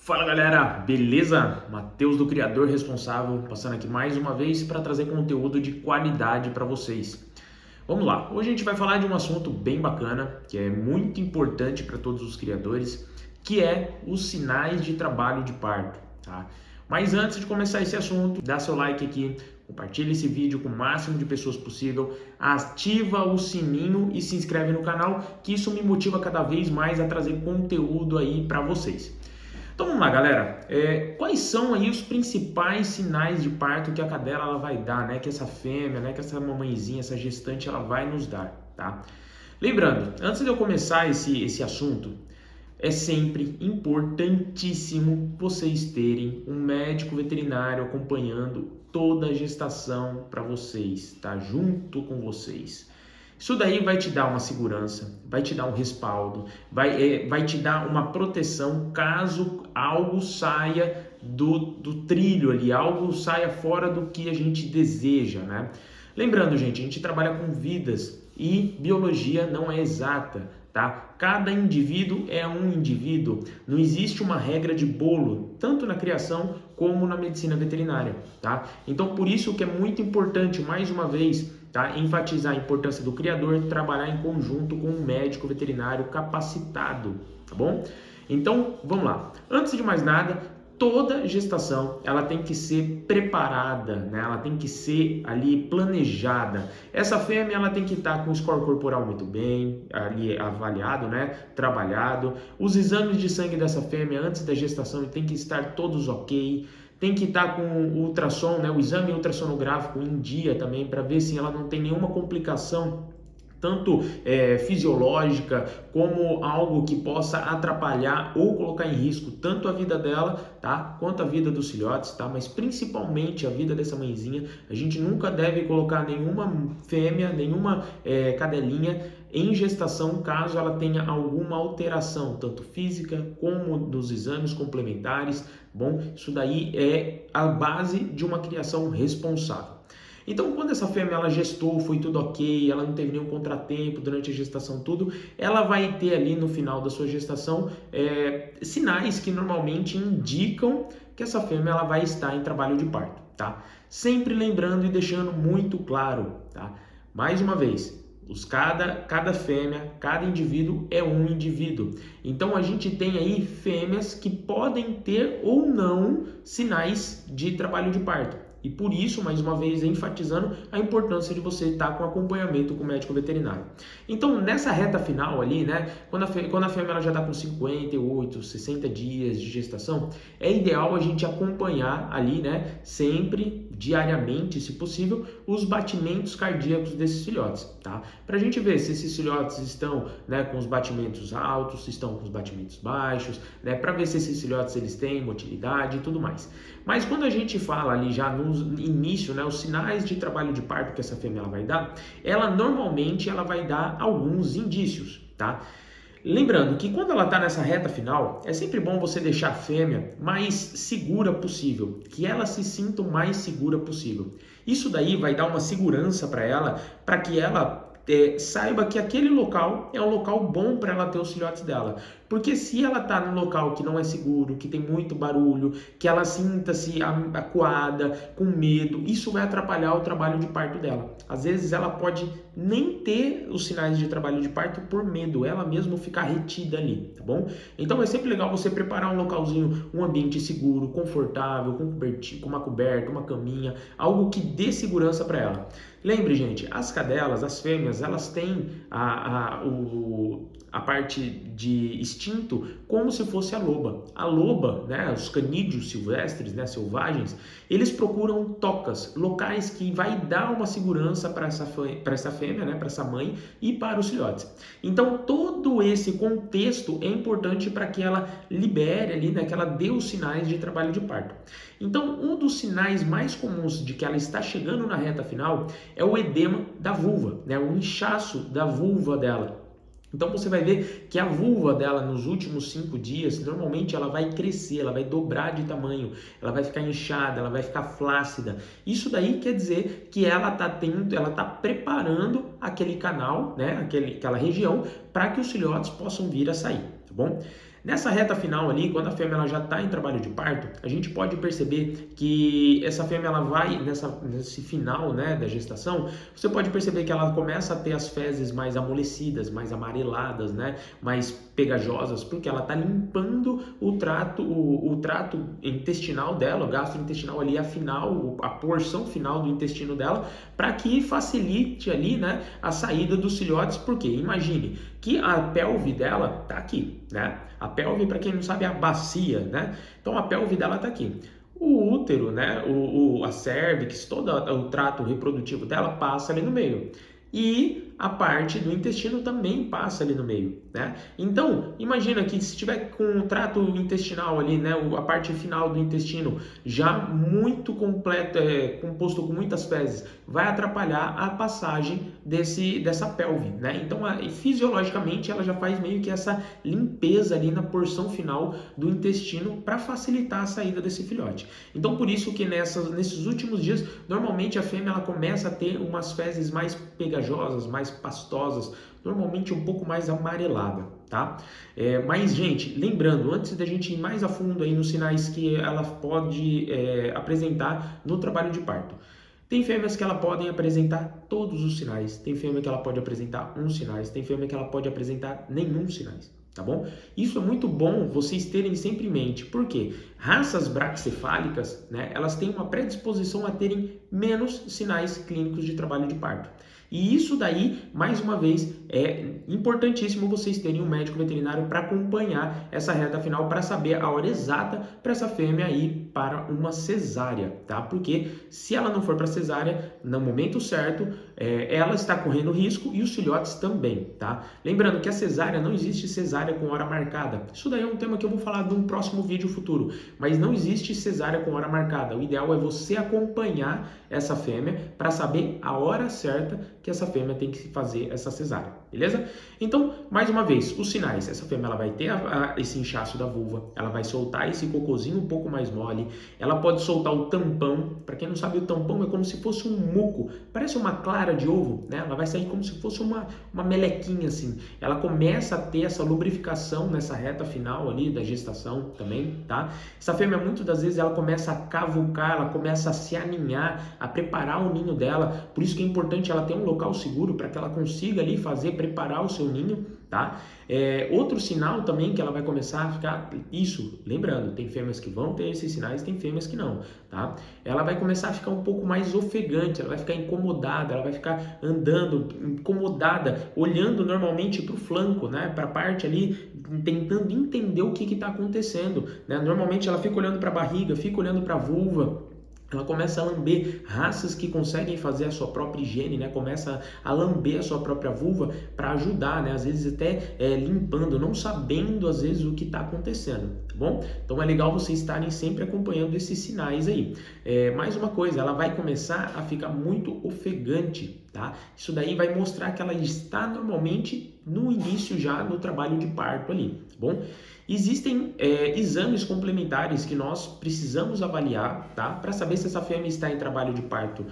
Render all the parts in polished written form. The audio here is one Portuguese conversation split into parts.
Fala galera, beleza? Matheus do Criador Responsável, passando aqui mais uma vez para trazer conteúdo de qualidade para vocês. Vamos lá, hoje a gente vai falar de um assunto bem bacana, que é muito importante para todos os criadores, que é os sinais de trabalho de parto, tá? Mas antes de começar esse assunto, dá seu like aqui, compartilha esse vídeo com o máximo de pessoas possível, ativa o sininho e se inscreve no canal, que isso me motiva cada vez mais a trazer conteúdo aí para vocês. Então vamos lá, galera. Quais são aí os principais sinais de parto que a cadela ela vai dar, né? Que essa fêmea, né? Que essa mamãezinha, essa gestante, ela vai nos dar, tá? Lembrando, antes de eu começar esse assunto, é sempre importantíssimo vocês terem um médico veterinário acompanhando toda a gestação para vocês, tá? Junto com vocês. Isso daí vai te dar uma segurança, vai te dar um respaldo, vai te dar uma proteção caso algo saia do trilho ali, algo saia fora do que a gente deseja, né? Lembrando, gente, a gente trabalha com vidas e biologia não é exata, tá? Cada indivíduo é um indivíduo, não existe uma regra de bolo, tanto na criação como na medicina veterinária, tá? Então, por isso que é muito importante, mais uma vez, tá? Enfatizar a importância do criador trabalhar em conjunto com um médico veterinário capacitado, tá bom? Então, vamos lá. Antes de mais nada, toda gestação ela tem que ser preparada, né? Ela tem que ser ali planejada. Essa fêmea ela tem que estar com o score corporal muito bem, ali avaliado, né? Trabalhado. Os exames de sangue dessa fêmea antes da gestação tem que estar todos ok. Tem que estar com o ultrassom, né? O exame ultrassonográfico em dia também para ver se ela não tem nenhuma complicação tanto fisiológica como algo que possa atrapalhar ou colocar em risco tanto a vida dela, tá, quanto a vida dos filhotes, tá, mas principalmente a vida dessa mãezinha. A gente nunca deve colocar nenhuma fêmea, nenhuma cadelinha em gestação caso ela tenha alguma alteração, tanto física como dos exames complementares. Bom, isso daí é a base de uma criação responsável. Então, quando essa fêmea ela gestou, foi tudo ok, ela não teve nenhum contratempo durante a gestação, tudo, ela vai ter ali no final da sua gestação sinais que normalmente indicam que essa fêmea ela vai estar em trabalho de parto, tá? Sempre lembrando e deixando muito claro, tá? Mais uma vez, cada fêmea, cada indivíduo é um indivíduo. Então a gente tem aí fêmeas que podem ter ou não sinais de trabalho de parto. E por isso, mais uma vez, enfatizando a importância de você estar com acompanhamento com o médico veterinário. Então, nessa reta final ali, né, quando a fêmea ela já está com 58, 60 dias de gestação, é ideal a gente acompanhar ali, né, sempre, diariamente, se possível, os batimentos cardíacos desses filhotes, tá? Para a gente ver se esses filhotes estão, né, com os batimentos altos, se estão com os batimentos baixos, né, para ver se esses filhotes eles têm motilidade e tudo mais. Mas quando a gente fala ali já no início, né, os sinais de trabalho de parto que essa fêmea ela vai dar, ela normalmente ela vai dar alguns indícios, tá? Lembrando que quando ela está nessa reta final, é sempre bom você deixar a fêmea mais segura possível, que ela se sinta o mais segura possível. Isso daí vai dar uma segurança para que ela saiba que aquele local é um local bom para ela ter os filhotes dela. Porque se ela está num local que não é seguro, que tem muito barulho, que ela sinta-se acuada, com medo, isso vai atrapalhar o trabalho de parto dela. Às vezes ela pode nem ter os sinais de trabalho de parto por medo, ela mesma ficar retida ali, tá bom? Então é sempre legal você preparar um localzinho, um ambiente seguro, confortável, com uma coberta, uma caminha, algo que dê segurança para ela. Lembre, gente, as cadelas, as fêmeas, elas têm a parte de instinto como se fosse a loba. A loba, né, os canídeos silvestres, né, selvagens, eles procuram tocas, locais que vai dar uma segurança para essa fêmea, né, para essa mãe e para os filhotes. Então, todo esse contexto é importante para que ela libere ali, né, que ela dê os sinais de trabalho de parto. Então, um dos sinais mais comuns de que ela está chegando na reta final é o edema da vulva, né, o inchaço da vulva dela. Então você vai ver que a vulva dela nos últimos 5 dias, normalmente ela vai crescer, ela vai dobrar de tamanho, ela vai ficar inchada, ela vai ficar flácida. Isso daí quer dizer que ela está preparando aquele canal, né, aquela região, para que os filhotes possam vir a sair, tá bom? Nessa reta final ali, quando a fêmea ela já está em trabalho de parto, a gente pode perceber que essa fêmea ela vai nesse final, né, da gestação, você pode perceber que ela começa a ter as fezes mais amolecidas, mais amareladas, né, mais pegajosas, porque ela está limpando o trato intestinal dela, o gastrointestinal ali, a porção final do intestino dela, para que facilite ali, né, a saída dos filhotes, porque imagine que a pelve dela tá aqui, né? A pelve, para quem não sabe, é a bacia, né? Então a pelve dela tá aqui. O útero, né? A cervix, todo o trato reprodutivo dela passa ali no meio. E a parte do intestino também passa ali no meio, né? Então, imagina que se tiver com o trato intestinal ali, né, a parte final do intestino já muito completo, composto com muitas fezes, vai atrapalhar a passagem dessa pelve, né? Então, fisiologicamente, ela já faz meio que essa limpeza ali na porção final do intestino para facilitar a saída desse filhote. Então, por isso que nesses últimos dias, normalmente a fêmea ela começa a ter umas fezes mais pegajosas, mais pastosas, normalmente um pouco mais amarelada, tá? Mas, gente, lembrando, antes da gente ir mais a fundo aí nos sinais que ela pode apresentar no trabalho de parto, tem fêmeas que ela podem apresentar todos os sinais, tem fêmea que ela pode apresentar uns sinais, tem fêmea que ela pode apresentar nenhum sinais, tá bom? Isso é muito bom vocês terem sempre em mente, porque raças braquicefálicas, né, elas têm uma predisposição a terem menos sinais clínicos de trabalho de parto. E isso daí, mais uma vez, é importantíssimo vocês terem um médico veterinário para acompanhar essa reta final, para saber a hora exata para essa fêmea ir para uma cesárea, tá? Porque se ela não for para cesárea, no momento certo, ela está correndo risco e os filhotes também, tá? Lembrando que a cesárea, não existe cesárea com hora marcada. Isso daí é um tema que eu vou falar num próximo vídeo futuro, mas não existe cesárea com hora marcada. O ideal é você acompanhar essa fêmea para saber a hora certa que essa fêmea tem que fazer essa cesárea, beleza? Então, mais uma vez, os sinais. Essa fêmea ela vai ter esse inchaço da vulva, ela vai soltar esse cocôzinho um pouco mais mole, ela pode soltar o tampão. Para quem não sabe, o tampão é como se fosse um muco, parece uma clara de ovo, né? Ela vai sair como se fosse uma melequinha assim. Ela começa a ter essa lubrificação nessa reta final ali da gestação também, tá? Essa fêmea, muitas das vezes, ela começa a cavucar, ela começa a se aninhar, a preparar o ninho dela. Por isso que é importante ela ter um local seguro para que ela consiga ali preparar o seu ninho, tá? Outro sinal também que ela vai começar a ficar, isso, lembrando, tem fêmeas que vão ter esses sinais, tem fêmeas que não, tá? Ela vai começar a ficar um pouco mais ofegante, ela vai ficar incomodada, ela vai ficar andando incomodada, olhando normalmente para o flanco, né? Para a parte ali, tentando entender o que está acontecendo, né? Normalmente ela fica olhando para a barriga, fica olhando para a vulva. Ela começa a lamber raças que conseguem fazer a sua própria higiene, né? Começa a lamber a sua própria vulva para ajudar, né? Às vezes até limpando, não sabendo às vezes o que está acontecendo, tá bom? Então é legal vocês estarem sempre acompanhando esses sinais aí. Mais uma coisa, ela vai começar a ficar muito ofegante, tá? Isso daí vai mostrar que ela está normalmente no início já no trabalho de parto ali, tá bom? Existem exames complementares que nós precisamos avaliar, tá? Para saber se essa fêmea está em trabalho de parto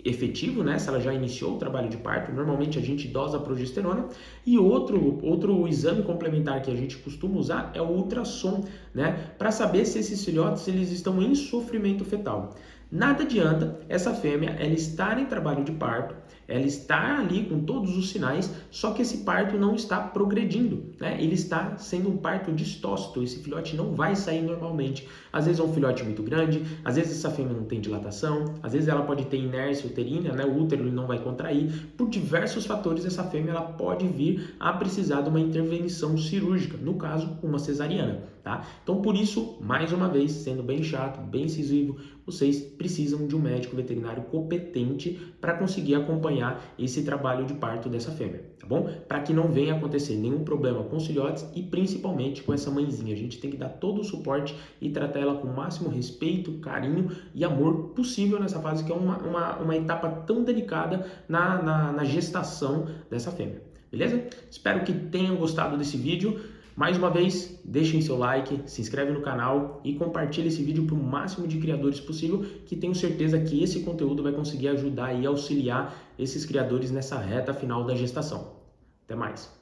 efetivo, né? Se ela já iniciou o trabalho de parto. Normalmente a gente dosa a progesterona. E outro exame complementar que a gente costuma usar é o ultrassom, né? Para saber se esses filhotes eles estão em sofrimento fetal. Nada adianta essa fêmea ela estar em trabalho de parto, ela está ali com todos os sinais, só que esse parto não está progredindo, né? Ele está sendo um parto distócito, esse filhote não vai sair normalmente. Às vezes é um filhote muito grande, às vezes essa fêmea não tem dilatação, às vezes ela pode ter inércia uterina, né? O útero ele não vai contrair. Por diversos fatores, essa fêmea ela pode vir a precisar de uma intervenção cirúrgica, no caso, uma cesariana, tá? Então, por isso, mais uma vez, sendo bem chato, bem incisivo, vocês precisam de um médico veterinário competente para conseguir acompanhar esse trabalho de parto dessa fêmea, tá bom? Para que não venha acontecer nenhum problema com os filhotes e principalmente com essa mãezinha. A gente tem que dar todo o suporte e tratar ela com o máximo respeito, carinho e amor possível nessa fase, que é uma etapa tão delicada na gestação dessa fêmea, beleza? Espero que tenham gostado desse vídeo. Mais uma vez, deixem seu like, se inscreve no canal e compartilhe esse vídeo para o máximo de criadores possível, que tenho certeza que esse conteúdo vai conseguir ajudar e auxiliar esses criadores nessa reta final da gestação. Até mais!